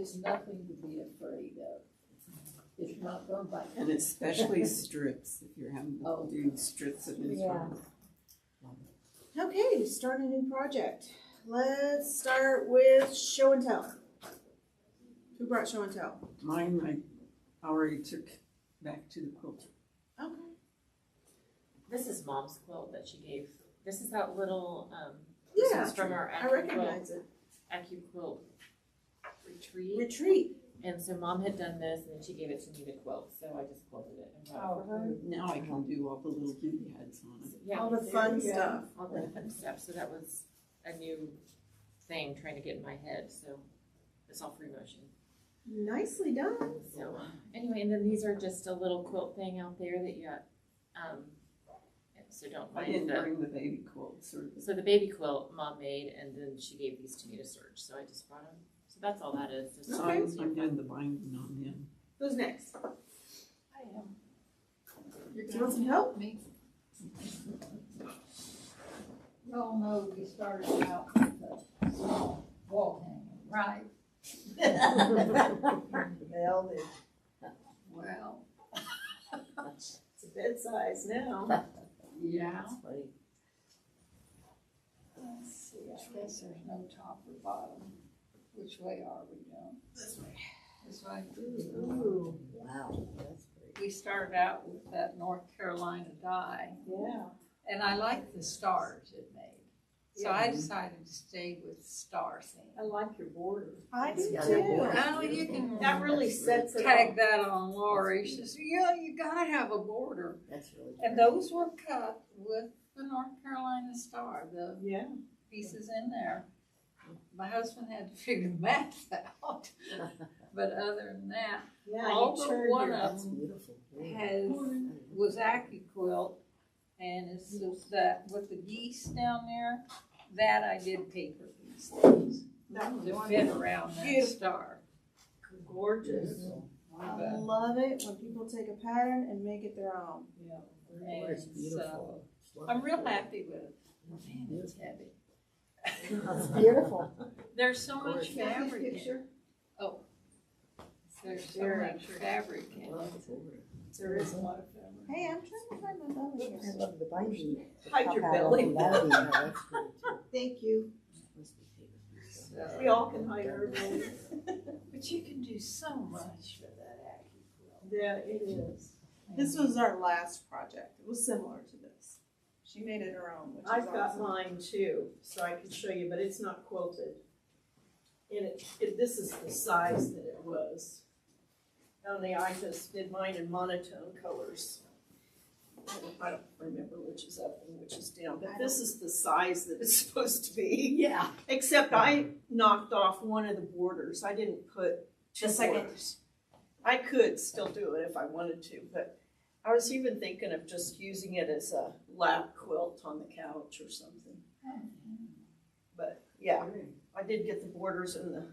It's nothing to be afraid of. It's not going to bite. And especially strips, if you're having to do strips of this one. Okay, start a new project. Let's start with show and tell. Who brought show and tell? Mine I already took back to the quilter. Okay. This is Mom's quilt that she gave. This is that little, Yeah, this is from our I recognize it. AccuQuilt retreat. Retreat. And so Mom had done this, and then she gave it to me to quilt. So I just quilted it and brought it for her. Now I can do all the little doodads on it. Yeah, All the fun stuff. all the fun stuff. So that was a new thing trying to get in my head. So it's all free motion. Nicely done. So anyway, and then these are just a little quilt thing out there that you got. So don't I mind didn't bring the baby quilts. So the baby quilt Mom made, and then she gave these to me to serge. So I just brought them. So that's all that is. Just Okay. I'm doing the binding on them. Who's next? I am. Do you want some help? Me. You all know we started out with a small wall hanging, right? Well, Well, it's a bed size now. yeah. Let's see, I guess there's no top or bottom. Which way are we going? This way. This way. Ooh. Wow, that's great. We started out with that North Carolina dye, Yeah. and I like the stars it made. So I decided to stay with star theme. I like your border. I do Yeah, too. Oh, you can That really sets it tag off. that on Lori. She says, yeah, you gotta have a border. That's really And those were cut with the North Carolina star, the Yeah. pieces in there. My husband had to figure the math out. But other than that, Yeah, all you but turned one your, of That's them beautiful. was AccuQuilt, and it's just that with the geese down there, that I did paper geese things to fit around that Beautiful. star. gorgeous. I But, love it when people take a pattern and make it their own. yeah, Oh, it's and beautiful. so I'm real happy with it. Man, it's heavy. That's beautiful. There's so much Gorgeous. fabric in it. Picture. Oh, there's so Very much fabric in Well, it. it's over. There is a lot of fabric. Hey, I'm trying to find my belly I here. love the binding. The Hide top your hat belly. on the binding. Yeah, that's great too. Thank you. Must be paper. So- We all can hide our bellies. But you can do so much with that AccuQuilt. Yeah, it is. This was our last project. It was similar to this. She made it her own, which is I've got awesome. mine too, so I can show you, but it's not quilted. And this is the size that it was. Only I just did mine in monotone colors. I don't remember which is up and which is down, but this is the size that it's supposed to be. Yeah. Except I knocked off one of the borders. I didn't put two The second. borders. I could still do it if I wanted to, but I was even thinking of just using it as a lap quilt on the couch or something. But yeah, I did get the borders and the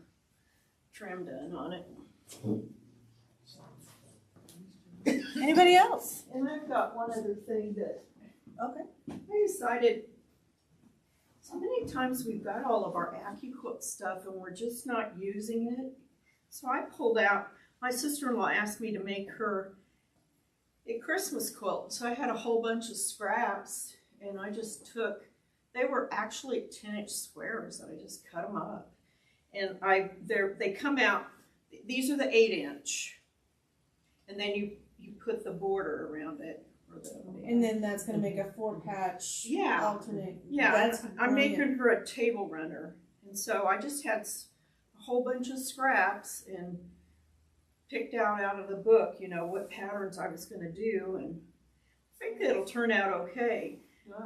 trim done on it. Anybody else? And I've got one other thing that Okay. I decided, so many times we've got all of our AccuQuilt stuff and we're just not using it. So I pulled out, my sister-in-law asked me to make her a Christmas quilt. So I had a whole bunch of scraps and I just took, they were actually 10-inch squares and I just cut them up. And they come out, these are the 8-inch. And then you put the border around it. And then that's gonna make a 4-patch Yeah. alternate. Yeah, That's I'm brilliant. making her a table runner. And so I just had a whole bunch of scraps and picked out of the book, you know, what patterns I was going to do. And I think it'll turn out okay.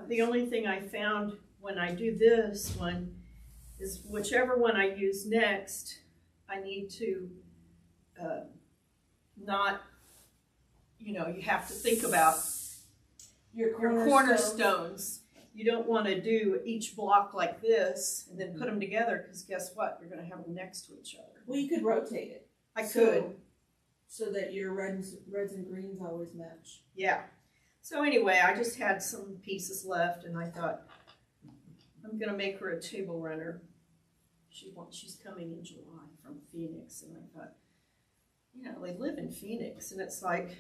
The only thing I found when I do this one is whichever one I use next, I need to not, you know, you have to think about Your your cornerstones. You don't want to do each block like this and then put them together because guess what? You're going to have them next to each other. Well, you could rotate it. I could, So that your reds and greens always match. yeah. So anyway, I just had some pieces left and I thought, I'm going to make her a table runner. She's coming in July from Phoenix, and I thought, they live in Phoenix, and it's like,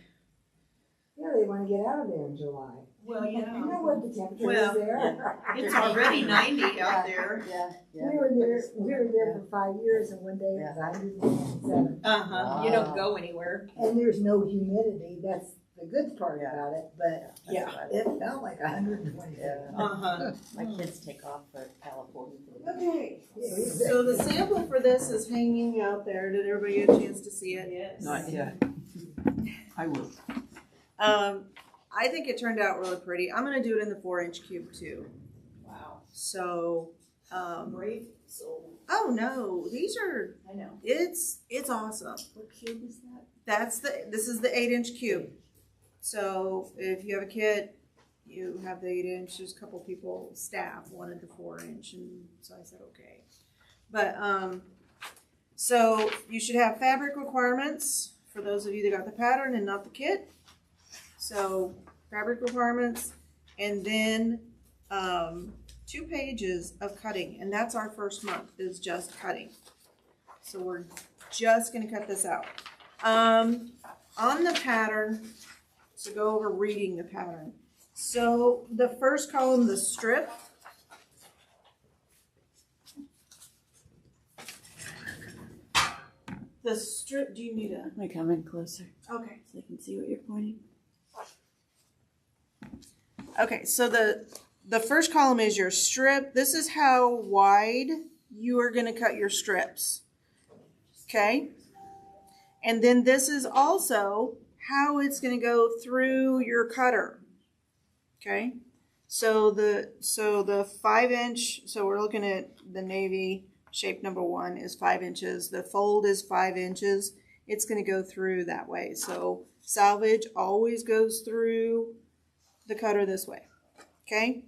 Yeah, they wanna get out of there in July. well, You yeah, know what the temperature Well, is there? it's already 90 out there. Yeah, We were there for 5 years and one day it was 107. Uh-huh, you don't go anywhere. And there's no humidity, that's the good part about it, but Yeah. it felt like 127. Uh-huh. My kids take off for California. Okay, Yeah, so the sample for this is hanging out there. Did everybody get a chance to see it? Yes. Not yet. I will. I think it turned out really pretty. I'm gonna do it in the 4-inch cube too. Wow. So, Great. So, oh no, these are, I know. it's awesome. What cube is that? This is the 8-inch cube. So if you have a kid, you have the 8-inch, there's a couple people, staff wanted the 4-inch, and so I said, okay. But, so you should have fabric requirements for those of you that got the pattern and not the kit. So fabric requirements, and then 2 pages of cutting, and that's our first month is just cutting. So we're just gonna cut this out. On the pattern, to go over reading the pattern. So the first column, the strip. The strip, do you need a, Let me come in closer okay. so I can see what you're pointing. Okay, so the first column is your strip. This is how wide you are going to cut your strips. Okay? And then this is also how it's going to go through your cutter. Okay? So the 5-inch, so we're looking at the navy shape number 1 is 5 inches. The fold is 5 inches. It's going to go through that way. So salvage always goes through the cutter this way. Okay?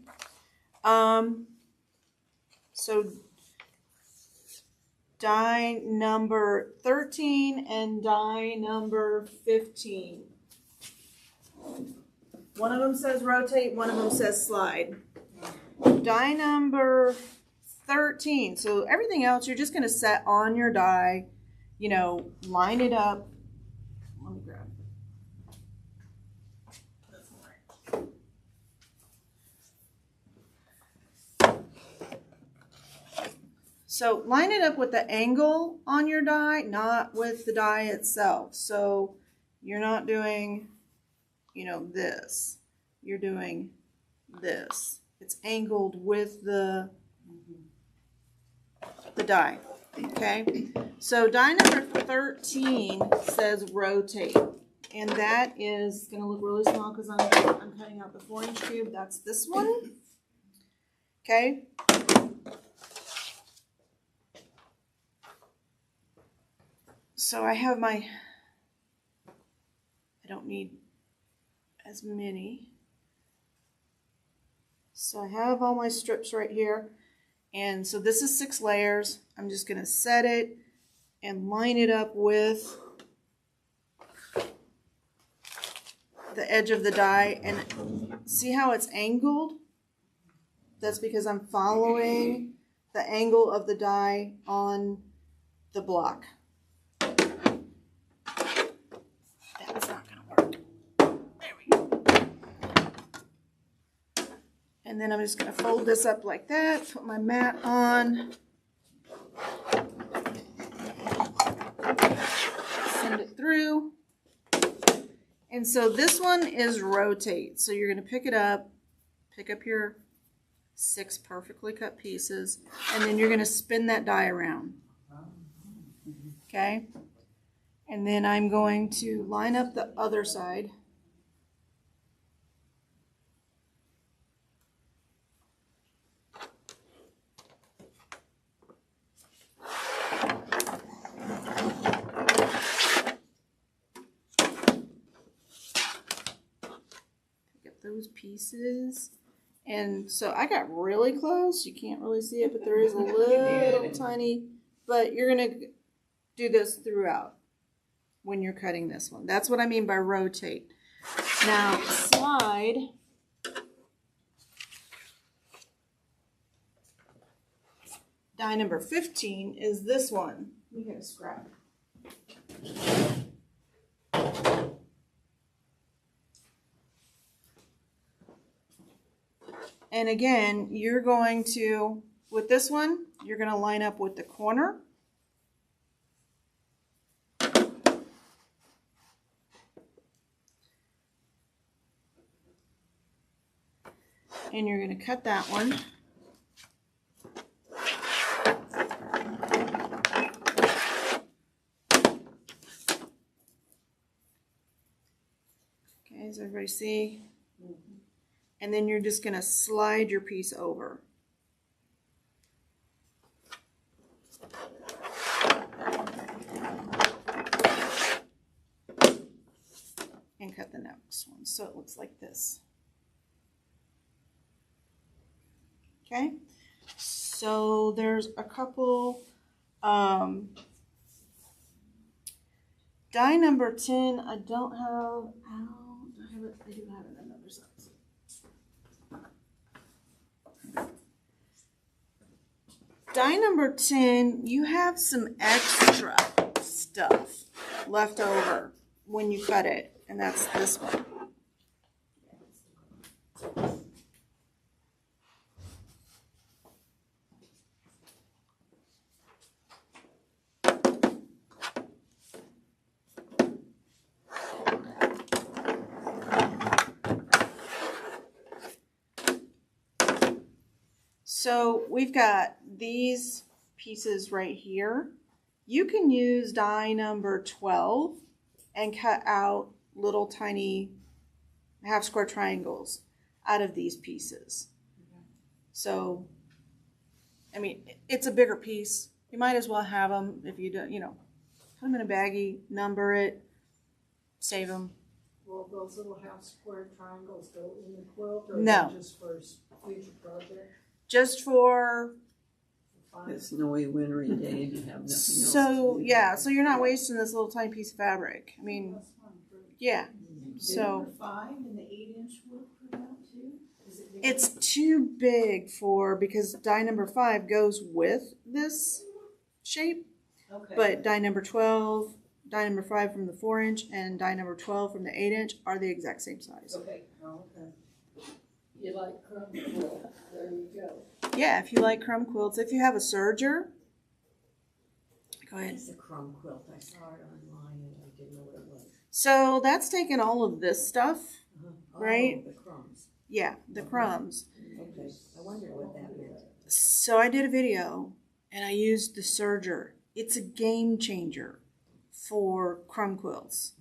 So die number 13 and die number 15. One of them says rotate, one of them says slide. Die number 13. So everything else you're just going to set on your die, line it up. Let me grab So line it up with the angle on your die, not with the die itself. So you're not doing, this. You're doing this. It's angled with the die. Okay? So die number 13 says rotate. And that is going to look really small because I'm cutting out the 4-inch cube. That's this one. Okay? So I have I don't need as many. So I have all my strips right here. And so this is 6 layers. I'm just going to set it and line it up with the edge of the die. And see how it's angled? That's because I'm following the angle of the die on the block. That's not going to work. There we go. And then I'm just going to fold this up like that, put my mat on, send it through. And so this one is rotate. So you're going to pick it up, pick up your 6 perfectly cut pieces, and then you're going to spin that die around. Okay? And then I'm going to line up the other side. Pick up those pieces. And so I got really close. You can't really see it, but there is a little tiny, but you're going to do this throughout when you're cutting this one. That's what I mean by rotate. Now, slide. Die number 15 is this one. We got a scrap. And again, you're going to, with this one, you're going to line up with the corner. And you're going to cut that one. Okay, does everybody see? And then you're just going to slide your piece over. And cut the next one so it looks like this. Okay, so there's a couple, die number 10, I don't have out, I do have it on another size. Die number 10, you have some extra stuff left over when you cut it, and that's this one. So we've got these pieces right here. You can use die number 12 and cut out little tiny half square triangles out of these pieces. So, I mean, it's a bigger piece. You might as well have them if you don't, put them in a baggie, number it, save them. Will those little half square triangles go in the quilt, or No. just for future project? Just for, A snowy, wintry day and you have nothing else. so, to do. yeah, so you're not wasting this little tiny piece of fabric. I mean, That's fine for yeah, Did so. number 5 and the 8-inch work for that too? Is it big? It's too big because die number 5 goes with this shape, Okay. but die number 12, die number 5 from the 4-inch, and die number 12 from the 8-inch are the exact same size. Okay. Oh, okay. You like crumb quilt, there you go. Yeah, if you like crumb quilts, if you have a serger, go ahead. It's a crumb quilt. I saw it online and I didn't know what it was. So that's taken all of this stuff, Right. Oh, the crumbs. yeah, the crumbs. Okay. I wondered what that meant. So I did a video and I used the serger. It's a game changer for crumb quilts,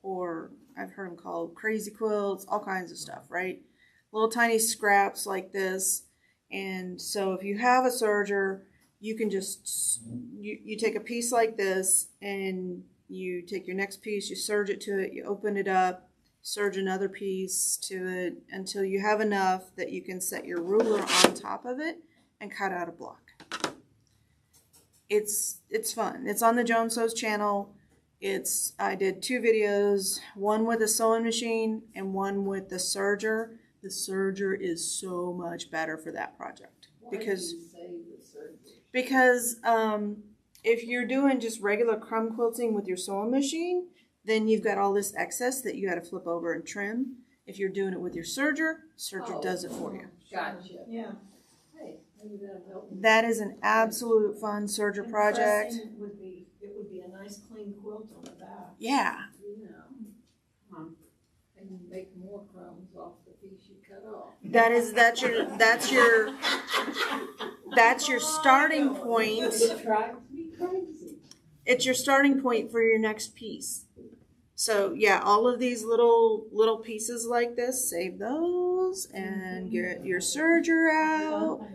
or I've heard them called crazy quilts, all kinds of stuff, right? Little tiny scraps like this. And so if you have a serger, you can just, you take a piece like this and you take your next piece, you serge it to it, you open it up, serge another piece to it until you have enough that you can set your ruler on top of it and cut out a block. It's fun. It's on the Jones Sews channel. I did 2 videos, one with a sewing machine and one with the serger. The serger is so much better for that project because if you're doing just regular crumb quilting with your sewing machine, then you've got all this excess that you got to flip over and trim. If you're doing it with your serger does it for you. Gotcha. Yeah. Hey, maybe that'll help me. That is an absolute fun serger And project. pressing it would be a nice clean quilt on the back. Yeah. You know. And you make more crumbs off the piece you cut off. That's your starting point. It drives me crazy. It's your starting point for your next piece. So yeah, all of these little pieces like this, save those and get your serger out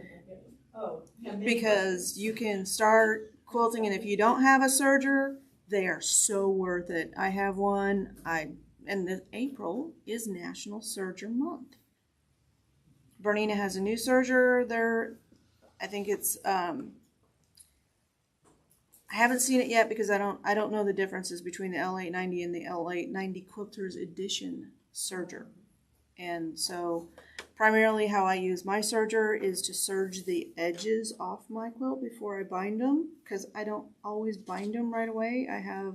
Oh. because you can start quilting. And if you don't have a serger, they are so worth it. I have one. And April is National Serger Month. Bernina has a new serger there. I think it's I haven't seen it yet because I don't know the differences between the L890 and the L890 Quilters Edition serger. And so primarily how I use my serger is to serge the edges off my quilt before I bind them, because I don't always bind them right away. I have,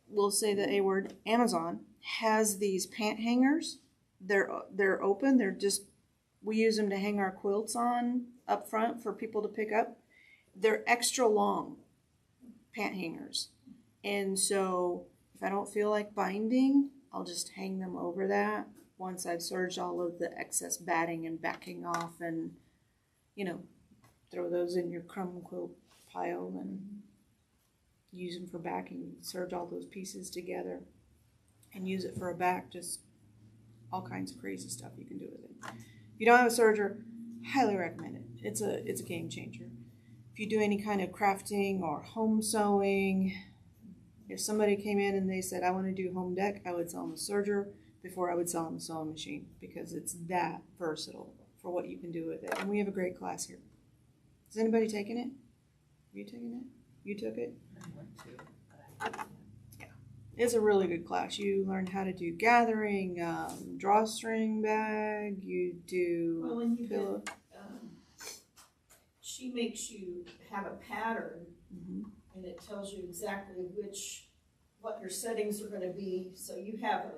we'll say the A word, Amazon has these pant hangers. They're open. They're just, we use them to hang our quilts on up front for people to pick up. They're extra long pant hangers. And so if I don't feel like binding, I'll just hang them over that once I've serged all of the excess batting and backing off, and, you know, throw those in your crumb quilt pile and use them for backing. Serge all those pieces together and use it for a back. Just all kinds of crazy stuff you can do with it. If you don't have a serger, highly recommend it. It's a game changer. If you do any kind of crafting or home sewing, if somebody came in and they said, I want to do home deck, I would sell them a serger before I would sell them a sewing machine, because it's that versatile for what you can do with it. And we have a great class here. Has anybody taken it? Have you taken it? You took it? I want to. Yeah. It's a really good class. You learn how to do gathering, drawstring bag, you do Well, and you pillow. get, she makes you have a pattern, and it tells you exactly what your settings are gonna be, so you have a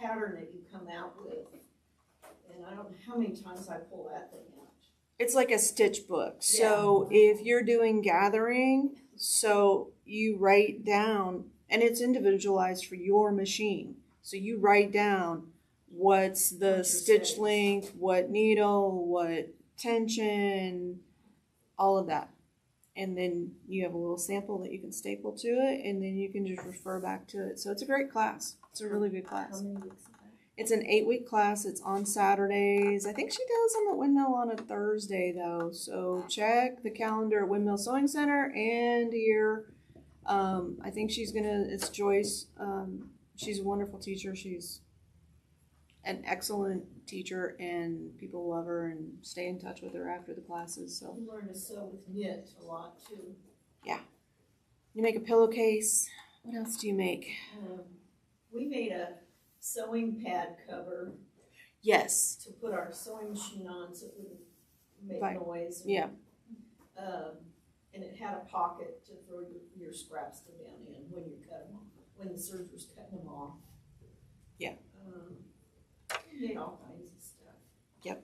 pattern that you come out with. And I don't know how many times I pull that thing out. It's like a stitch book. So if you're doing gathering, so you write down, and it's individualized for your machine. So you write down what's the stitch length, what needle, what tension, all of that. And then you have a little sample that you can staple to it, and then you can just refer back to it. So it's a great class. It's a really good class. How many weeks is that? It's an 8-week class. It's on Saturdays. I think she does them at Windmill on a Thursday, though. So check the calendar at Windmill Sewing Center and here. I think it's Joyce. She's a wonderful teacher. She's an excellent teacher, and people love her and stay in touch with her after the classes. So You learn to sew with knit a lot too. you make a pillowcase. What else do you make? We made a sewing pad cover Yes. to put our sewing machine on so it wouldn't make Right. noise. Yeah. And it had a pocket to throw your scraps down in when you cut them off, when the serger's cutting them off. Yeah. Made all kinds of stuff.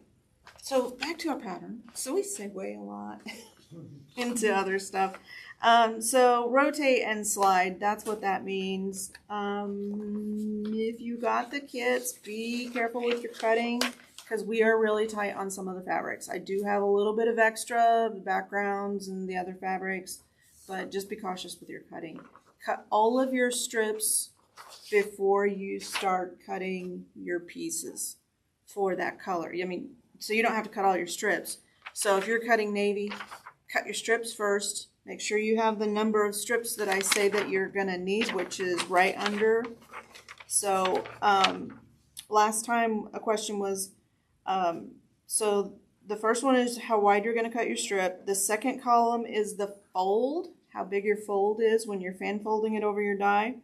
So back to our pattern. So we segue a lot into other stuff. So rotate and slide, that's what that means. If you got the kits, be careful with your cutting, because we are really tight on some of the fabrics. I do have a little bit of extra, the backgrounds and the other fabrics, but just be cautious with your cutting. Cut all of your strips before you start cutting your pieces for that color. I mean, so you don't have to cut all your strips. So if you're cutting navy, cut your strips first. Make sure you have the number of strips that I say that you're gonna need, which is right under. So last time a question was, so the first one is how wide you're gonna cut your strip. The second column is the fold, how big your fold is when you're fan folding it over your die.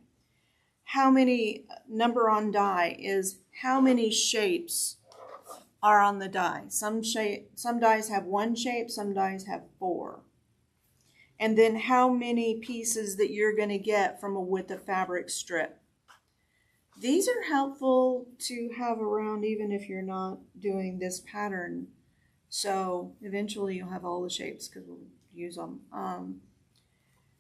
How many, number on die is how many shapes are on the die. Some dies have 1 shape, some dies have 4. And then how many pieces that you're going to get from a width of fabric strip. These are helpful to have around even if you're not doing this pattern. So eventually you'll have all the shapes because we'll use them.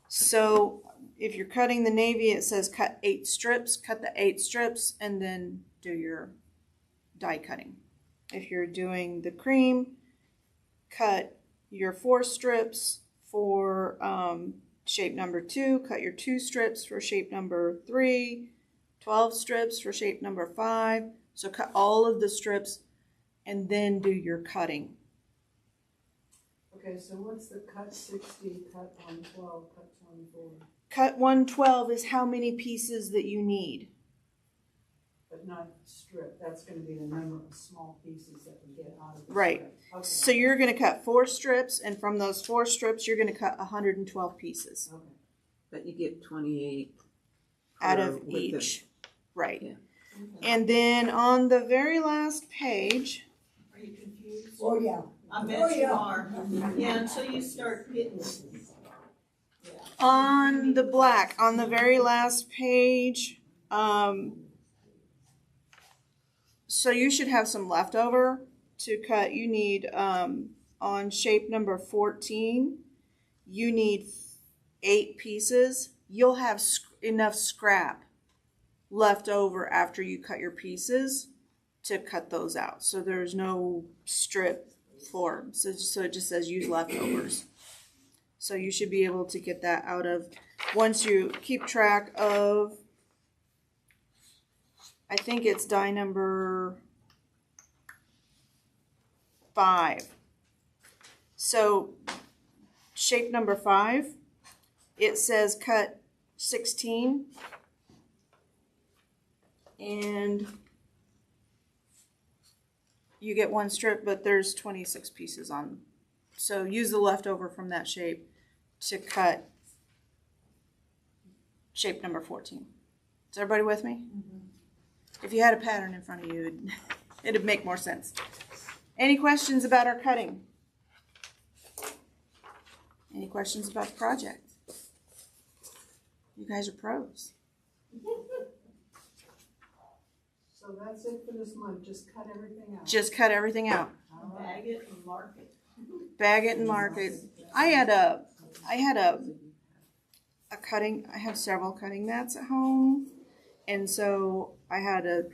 So if you're cutting the navy, it says cut 8 strips, cut the 8 strips, and then do your die cutting. If you're doing the cream, cut your 4 strips for shape number 2, cut your 2 strips for shape number 3, 12 strips for shape number 5. So cut all of the strips and then do your cutting. Okay, so what's the cut 60, cut 112, cut 24? Cut 112 is how many pieces that you need. But not strip, that's gonna be the number of small pieces that we get out of the Right. strip. Okay. So you're going to cut 4 strips, and from those 4 strips, you're going to cut 112 pieces Okay. But you get 28 out per of with each. Right. Yeah. And then on the very last page, Are you confused? Oh, yeah. I bet you are. Yeah, until you start getting. on the black, on the very last page, so you should have some leftover to cut. You need, on shape number 14, you need 8 pieces. You'll have enough scrap left over after you cut your pieces to cut those out. So there's no strip form. So it just says use leftovers. So you should be able to get that out of, once you keep track of, I think it's die number 5. So shape number 5, it says cut 16, and you get 1 strip, but there's 26 pieces on. So use the leftover from that shape to cut shape number 14. Is everybody with me? Mm-hmm. If you had a pattern in front of you, it'd make more sense. Any questions about our cutting? Any questions about the project? You guys are pros. So that's it for this month, just cut everything out. Just cut everything out. Bag it and mark it. Bag it and mark it. I had several cutting mats at home, and so I had a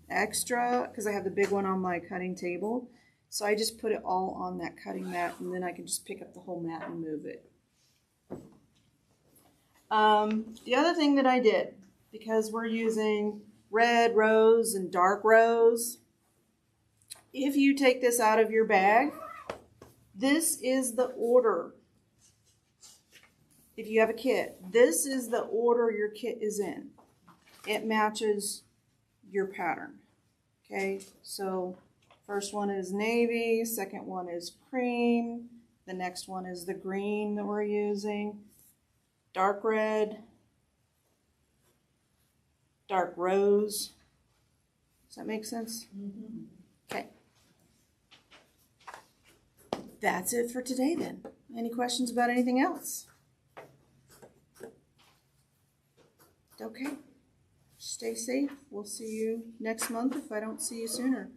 extra because I have the big one on my cutting table. So I just put it all on that cutting mat, and then I can just pick up the whole mat and move it. The other thing that I did, because we're using red rose and dark rose, if you take this out of your bag, this is the order. If you have a kit, this is the order your kit is in. It matches your pattern. Okay, so first one is navy, second one is cream, the next one is the green that we're using, dark red, dark rose. Does that make sense? Mm-hmm. Okay. That's it for today then. Any questions about anything else? Okay. Stay safe. We'll see you next month if I don't see you sooner.